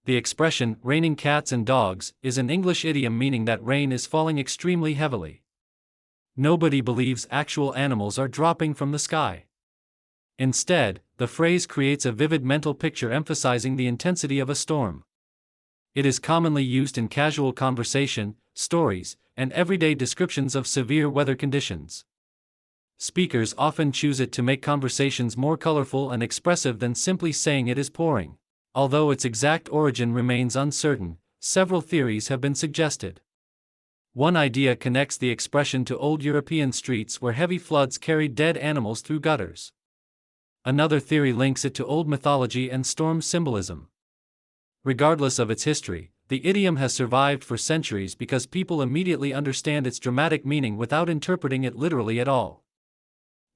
The expression, raining cats and dogs, is an English idiom meaning that rain is falling extremely heavily. Nobody believes actual animals are dropping from the sky. Instead, the phrase creates a vivid mental picture emphasizing the intensity of a storm. It is commonly used in casual conversation, stories, and everyday descriptions of severe weather conditions. Speakers often choose it to make conversations more colorful and expressive than simply saying it is pouring. Although its exact origin remains uncertain, several theories have been suggested. One idea connects the expression to old European streets where heavy floods carried dead animals through gutters. Another theory links it to old mythology and storm symbolism. Regardless of its history, the idiom has survived for centuries because people immediately understand its dramatic meaning without interpreting it literally at all.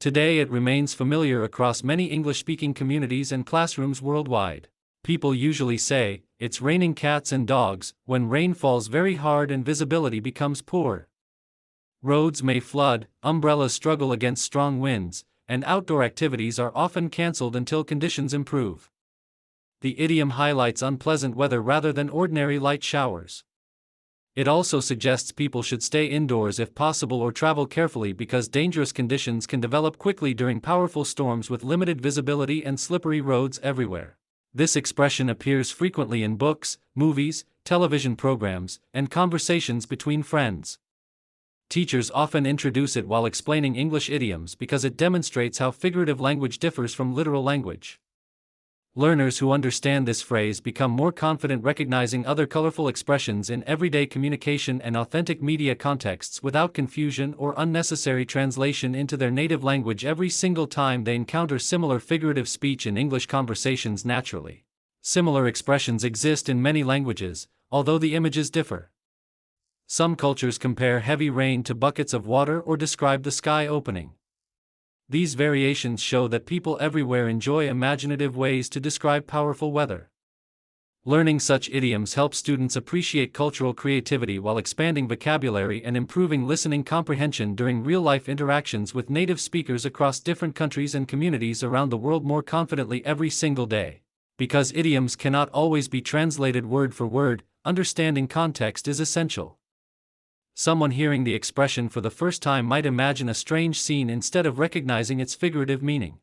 Today it remains familiar across many English-speaking communities and classrooms worldwide. People usually say, "It's raining cats and dogs," when rain falls very hard and visibility becomes poor. Roads may flood, umbrellas struggle against strong winds, and outdoor activities are often cancelled until conditions improve. The idiom highlights unpleasant weather rather than ordinary light showers. It also suggests people should stay indoors if possible or travel carefully because dangerous conditions can develop quickly during powerful storms with limited visibility and slippery roads everywhere. This expression appears frequently in books, movies, television programs, and conversations between friends. Teachers often introduce it while explaining English idioms because it demonstrates how figurative language differs from literal language. Learners who understand this phrase become more confident recognizing other colorful expressions in everyday communication and authentic media contexts without confusion or unnecessary translation into their native language every single time they encounter similar figurative speech in English conversations naturally. Similar expressions exist in many languages, although the images differ. Some cultures compare heavy rain to buckets of water or describe the sky opening. These variations show that people everywhere enjoy imaginative ways to describe powerful weather. Learning such idioms helps students appreciate cultural creativity while expanding vocabulary and improving listening comprehension during real-life interactions with native speakers across different countries and communities around the world more confidently every single day. Because idioms cannot always be translated word for word, understanding context is essential. Someone hearing the expression for the first time might imagine a strange scene instead of recognizing its figurative meaning.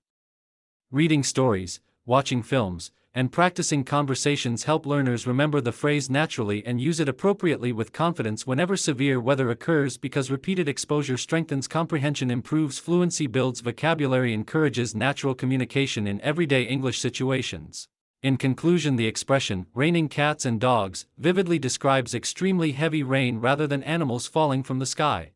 Reading stories, watching films, and practicing conversations help learners remember the phrase naturally and use it appropriately with confidence whenever severe weather occurs because repeated exposure strengthens comprehension, improves fluency, builds vocabulary, encourages natural communication in everyday English situations. In conclusion, the expression, raining cats and dogs, vividly describes extremely heavy rain rather than animals falling from the sky.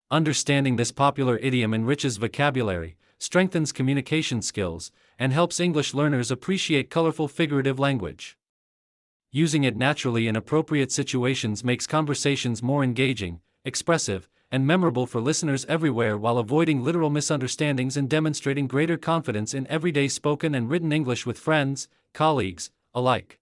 Understanding this popular idiom enriches vocabulary, strengthens communication skills, and helps English learners appreciate colorful figurative language. Using it naturally in appropriate situations makes conversations more engaging, expressive, and memorable for listeners everywhere while avoiding literal misunderstandings and demonstrating greater confidence in everyday spoken and written English with friends, colleagues, alike.